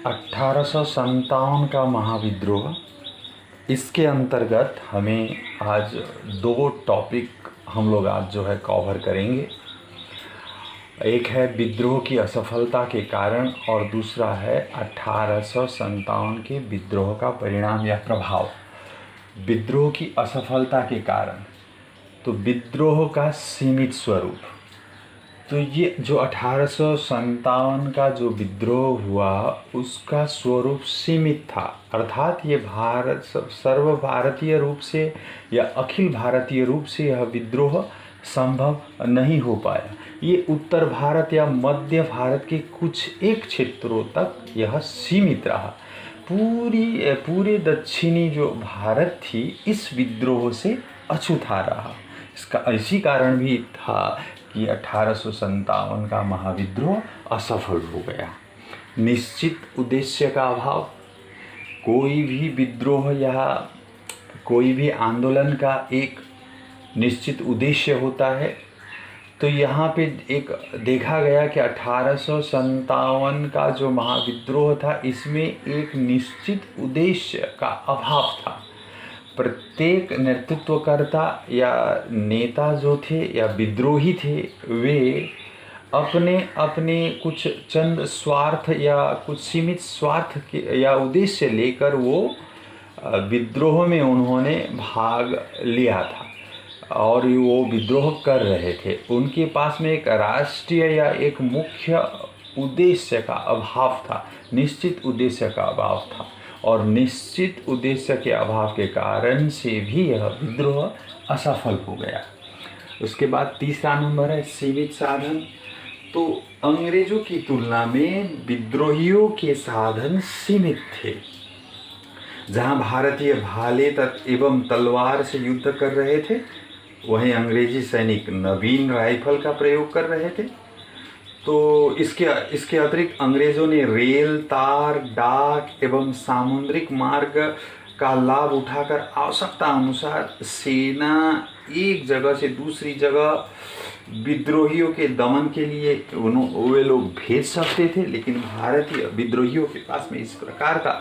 1857 का महाविद्रोह, इसके अंतर्गत हमें आज दो टॉपिक हम लोग आज जो है कवर करेंगे। एक है विद्रोह की असफलता के कारण और दूसरा है 1857 के विद्रोह का परिणाम या प्रभाव। विद्रोह की असफलता के कारण, तो विद्रोह का सीमित स्वरूप। तो ये जो 1857 का जो विद्रोह हुआ उसका स्वरूप सीमित था, अर्थात ये भारत सर्व भारतीय रूप से या अखिल भारतीय रूप से यह विद्रोह संभव नहीं हो पाया। ये उत्तर भारत या मध्य भारत के कुछ एक क्षेत्रों तक यह सीमित रहा। पूरे दक्षिणी जो भारत थी इस विद्रोह से अछूता रहा। इसका इसी कारण भी था कि 1857 का महाविद्रोह असफल हो गया। निश्चित उद्देश्य का अभाव। कोई भी विद्रोह या कोई भी आंदोलन का एक निश्चित उद्देश्य होता है। तो यहाँ पे एक देखा गया कि 1857 का जो महाविद्रोह था इसमें एक निश्चित उद्देश्य का अभाव था। प्रत्येक नेतृत्वकर्ता या नेता जो थे या विद्रोही थे, वे अपने अपने कुछ चंद स्वार्थ या कुछ सीमित स्वार्थ के या उद्देश्य लेकर वो विद्रोह में उन्होंने भाग लिया था और वो विद्रोह कर रहे थे। उनके पास में एक राष्ट्रीय या एक मुख्य उद्देश्य का अभाव था, निश्चित उद्देश्य का अभाव था। और निश्चित उद्देश्य के अभाव के कारण से भी यह विद्रोह असफल हो गया। उसके बाद तीसरा नंबर है सीमित साधन। तो अंग्रेजों की तुलना में विद्रोहियों के साधन सीमित थे। जहां भारतीय भाले एवं तलवार से युद्ध कर रहे थे, वहीं अंग्रेजी सैनिक नवीन राइफल का प्रयोग कर रहे थे। तो इसके अतिरिक्त अंग्रेज़ों ने रेल, तार, डाक एवं सामुद्रिक मार्ग का लाभ उठाकर आवश्यकता अनुसार सेना एक जगह से दूसरी जगह विद्रोहियों के दमन के लिए वे लोग भेज सकते थे। लेकिन भारतीय विद्रोहियों के पास में इस प्रकार का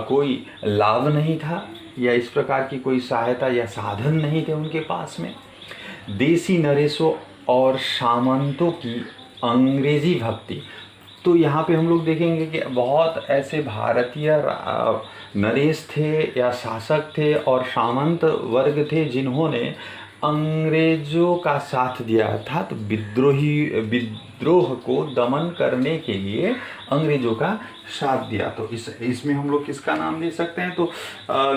कोई लाभ नहीं था या इस प्रकार की कोई सहायता या साधन नहीं थे उनके पास में। देसी नरेशों और सामंतों की अंग्रेजी भक्ति। तो यहाँ पे हम लोग देखेंगे कि बहुत ऐसे भारतीय नरेश थे या शासक थे और सामंत वर्ग थे जिन्होंने अंग्रेजों का साथ दिया, अर्थात विद्रोह को दमन करने के लिए अंग्रेजों का साथ दिया। तो इसमें हम लोग किसका नाम दे सकते हैं? तो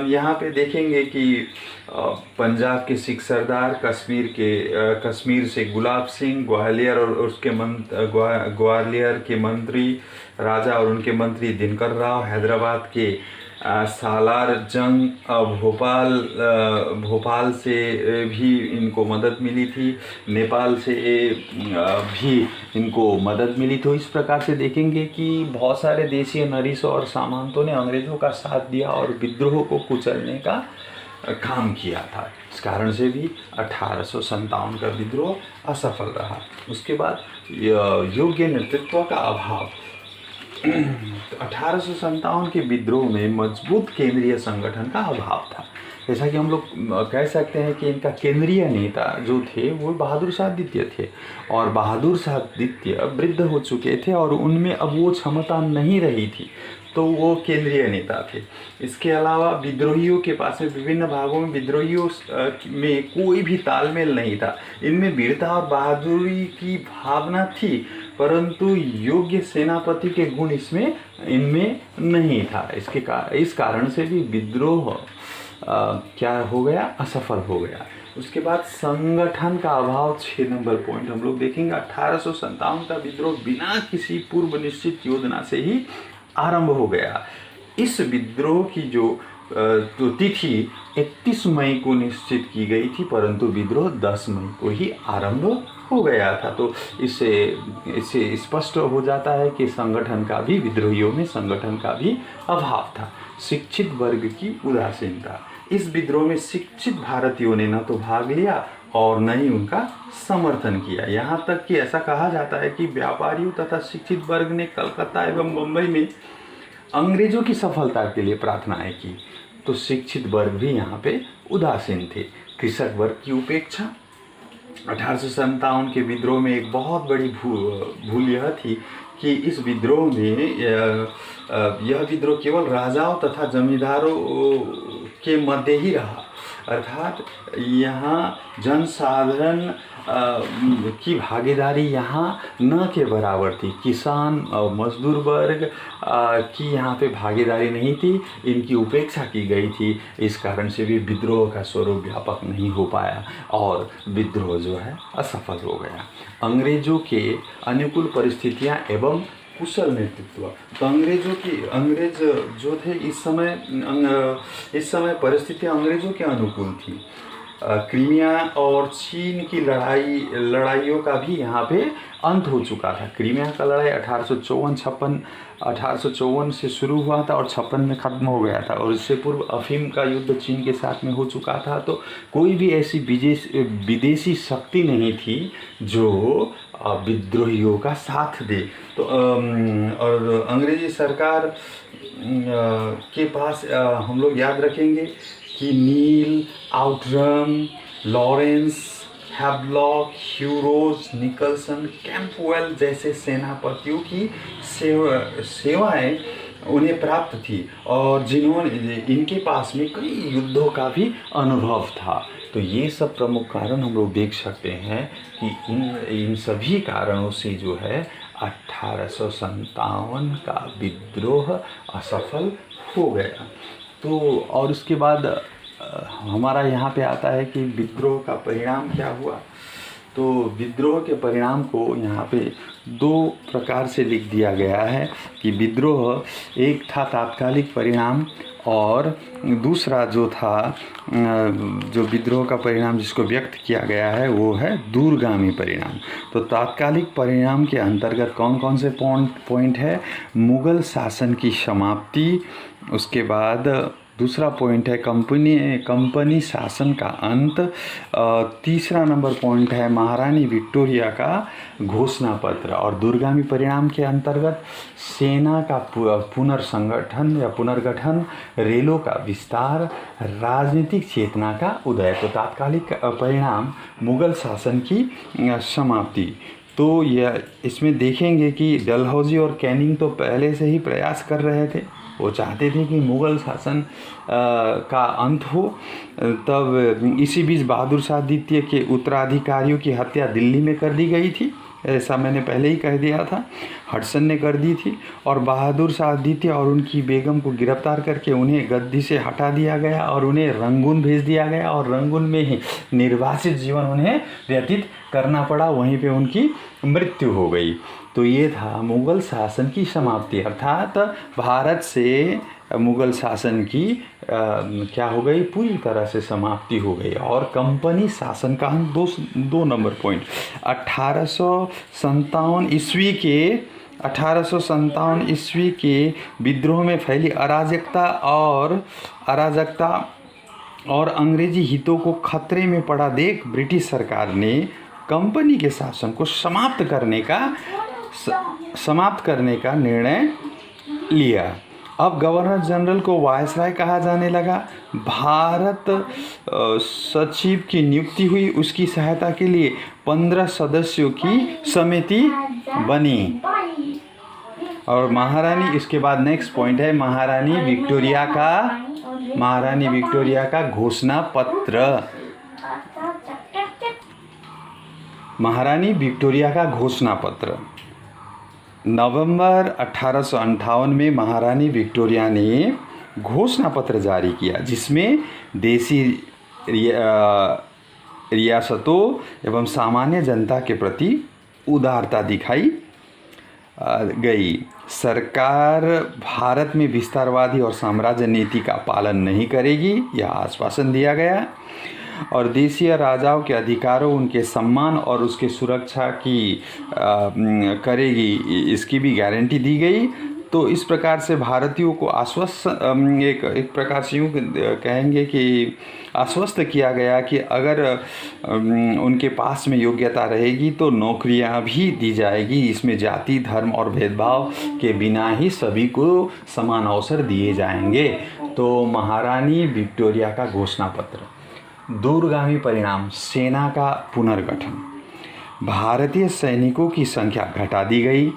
यहाँ पे देखेंगे कि पंजाब के सिख सरदार, कश्मीर से गुलाब सिंह, ग्वालियर और उसके ग्वालियर के मंत्री राजा और उनके मंत्री दिनकर राव, हैदराबाद के सालार जंग, भोपाल से भी इनको मदद मिली थी, नेपाल से भी इनको मदद मिली। तो इस प्रकार से देखेंगे कि बहुत सारे देशीय नरेशों और सामंतों ने अंग्रेज़ों का साथ दिया और विद्रोह को कुचलने का काम किया था। इस कारण से भी 1857 का विद्रोह असफल रहा। उसके बाद योग्य नेतृत्व का अभाव। 1857 के विद्रोह में मजबूत केंद्रीय संगठन का अभाव था। जैसा कि हम लोग कह सकते हैं कि इनका केंद्रीय नेता जो थे वो बहादुर शाह द्वितीय थे और बहादुर शाह द्वितीय वृद्ध हो चुके थे और उनमें अब वो क्षमता नहीं रही थी, तो वो केंद्रीय नेता थे। इसके अलावा विद्रोहियों के पास में विभिन्न भागों में विद्रोहियों में कोई भी तालमेल नहीं था। इनमें वीरता और बहादुरी की भावना थी, परंतु योग्य सेनापति के गुण इनमें नहीं था। इस कारण से भी विद्रोह क्या हो गया? असफल हो गया। उसके बाद संगठन का अभाव, 6 नंबर पॉइंट हम लोग देखेंगे। 1857 का विद्रोह बिना किसी पूर्व निश्चित योजना से ही आरंभ हो गया। इस विद्रोह की जो तिथि 31 मई को निश्चित की गई थी, परंतु विद्रोह 10 मई को ही आरंभ हो गया था। तो इससे स्पष्ट हो जाता है कि संगठन का भी, विद्रोहियों में संगठन का भी अभाव था। शिक्षित वर्ग की उदासीनता। इस विद्रोह में शिक्षित भारतीयों ने न तो भाग लिया और न ही उनका समर्थन किया। यहाँ तक कि ऐसा कहा जाता है कि व्यापारियों तथा शिक्षित वर्ग ने कलकत्ता एवं मुंबई में अंग्रेजों की सफलता के लिए प्रार्थनाएं की। तो शिक्षित वर्ग भी यहाँ पे उदासीन थे। कृषक वर्ग की उपेक्षा। 1857 के विद्रोह में एक बहुत बड़ी भूल यह थी कि इस विद्रोह में यह विद्रोह केवल राजाओं तथा जमींदारों के मध्य ही रहा, अर्थात यहाँ जनसाधारण की भागीदारी यहाँ न के बराबर थी। किसान और मजदूर वर्ग की यहाँ पे भागीदारी नहीं थी, इनकी उपेक्षा की गई थी। इस कारण से भी विद्रोह का स्वरूप व्यापक नहीं हो पाया और विद्रोह जो है असफल हो गया। अंग्रेजों के अनुकूल परिस्थितियाँ एवं कुशल नेतृत्व। तो अंग्रेज जो थे इस समय परिस्थितियाँ अंग्रेजों के अनुकूल थी। क्रीमिया और चीन की लड़ाइयों का भी यहाँ पे अंत हो चुका था। क्रीमिया का लड़ाई 1854 से शुरू हुआ था और 56 में ख़त्म हो गया था, और इससे पूर्व अफीम का युद्ध चीन के साथ में हो चुका था। तो कोई भी ऐसी विदेशी शक्ति नहीं थी जो विद्रोहियों का साथ दे। तो और अंग्रेजी सरकार के पास हम लोग याद रखेंगे कि Neill, Outram, Lawrence, Havelock, Hugh Rose, Nicholson, Campbell जैसे सेनापतियों की सेवाएं उन्हें प्राप्त थी और जिन्होंने इनके पास में कई युद्धों का भी अनुभव था। तो ये सब प्रमुख कारण हम लोग देख सकते हैं कि इन सभी कारणों से जो है 1857 का विद्रोह असफल हो गया। तो और उसके बाद हमारा यहाँ पे आता है कि विद्रोह का परिणाम क्या हुआ। तो विद्रोह के परिणाम को यहाँ पे दो प्रकार से लिख दिया गया है कि विद्रोह एक था तात्कालिक परिणाम और दूसरा जो था जो विद्रोह का परिणाम जिसको व्यक्त किया गया है वो है दूरगामी परिणाम। तो तात्कालिक परिणाम के अंतर्गत कौन कौन से पॉइंट है? मुगल शासन की समाप्ति, उसके बाद दूसरा पॉइंट है कंपनी शासन का अंत, तीसरा नंबर पॉइंट है महारानी विक्टोरिया का घोषणा पत्र, और दूरगामी परिणाम के अंतर्गत सेना का पुनर्संगठन या पुनर्गठन, रेलों का विस्तार, राजनीतिक चेतना का उदय। तो तात्कालिक परिणाम मुगल शासन की समाप्ति। तो यह इसमें देखेंगे कि डलहौजी और कैनिंग तो पहले से ही प्रयास कर रहे थे, वो चाहते थे कि मुग़ल शासन का अंत हो। तब इसी बीच बहादुर शाह द्वितीय के उत्तराधिकारियों की हत्या दिल्ली में कर दी गई थी, ऐसा मैंने पहले ही कह दिया था, हडसन ने कर दी थी। और बहादुर शाह द्वितीय और उनकी बेगम को गिरफ्तार करके उन्हें गद्दी से हटा दिया गया और उन्हें रंगून भेज दिया गया, और रंगून में ही निर्वासित जीवन उन्हें व्यतीत करना पड़ा, वहीं पे उनकी मृत्यु हो गई। तो ये था मुग़ल शासन की समाप्ति, अर्थात भारत से मुग़ल शासन की क्या हो गई, पूरी तरह से समाप्ति हो गई। और कंपनी शासन का हम दो नंबर पॉइंट 1857 ईस्वी के विद्रोह में फैली अराजकता और अंग्रेजी हितों को खतरे में पड़ा देख ब्रिटिश सरकार ने कंपनी के शासन को समाप्त करने का निर्णय लिया। अब गवर्नर जनरल को वायसराय कहा जाने लगा। भारत सचिव की नियुक्ति हुई, उसकी सहायता के लिए 15 सदस्यों की समिति बनी। और महारानी, इसके बाद नेक्स्ट पॉइंट है महारानी विक्टोरिया का घोषणा पत्र। महारानी विक्टोरिया का घोषणा पत्र नवंबर 1858 में महारानी विक्टोरिया ने घोषणा पत्र जारी किया, जिसमें देसी रियासतों एवं सामान्य जनता के प्रति उदारता दिखाई गई। सरकार भारत में विस्तारवादी और साम्राज्य नीति का पालन नहीं करेगी, यह आश्वासन दिया गया। और देशीय राजाओं के अधिकारों, उनके सम्मान और उसके सुरक्षा की करेगी, इसकी भी गारंटी दी गई। तो इस प्रकार से भारतीयों को आश्वस्त एक प्रकार से यूँ कहेंगे कि आश्वस्त किया गया कि अगर उनके पास में योग्यता रहेगी तो नौकरियां भी दी जाएगी, इसमें जाति धर्म और भेदभाव के बिना ही सभी को समान अवसर दिए जाएंगे। तो महारानी विक्टोरिया का घोषणा पत्र, दूरगामी परिणाम, सेना का पुनर्गठन, भारतीय सैनिकों की संख्या घटा दी गई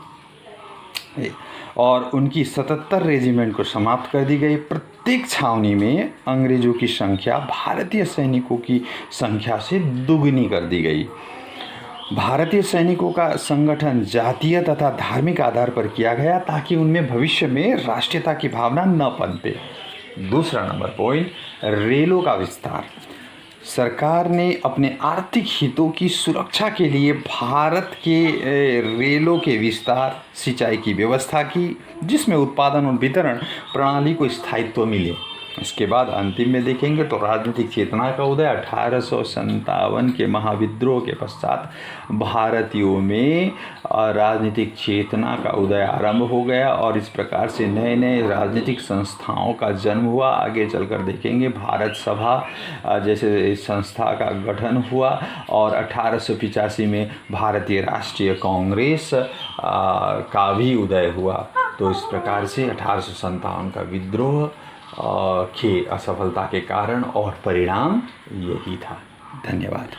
और उनकी 77 रेजिमेंट को समाप्त कर दी गई। प्रत्येक छावनी में अंग्रेजों की संख्या भारतीय सैनिकों की संख्या से दुगनी कर दी गई। भारतीय सैनिकों का संगठन जातीय तथा धार्मिक आधार पर किया गया ताकि उनमें भविष्य में राष्ट्रीयता की भावना न पनपे। दूसरा नंबर पॉइंट, रेलों का विस्तार। सरकार ने अपने आर्थिक हितों की सुरक्षा के लिए भारत के रेलों के विस्तार, सिंचाई की व्यवस्था की, जिसमें उत्पादन और वितरण प्रणाली को स्थायित्व मिले। इसके बाद अंतिम में देखेंगे तो राजनीतिक चेतना का उदय। 1857 के महाविद्रोह के पश्चात भारतीयों में राजनीतिक चेतना का उदय आरंभ हो गया और इस प्रकार से नए नए राजनीतिक संस्थाओं का जन्म हुआ। आगे चलकर देखेंगे भारत सभा जैसे संस्था का गठन हुआ और 1885 में भारतीय राष्ट्रीय कांग्रेस का भी उदय हुआ। तो इस प्रकार से 1857 का विद्रोह की असफलता के कारण और परिणाम यही था। धन्यवाद।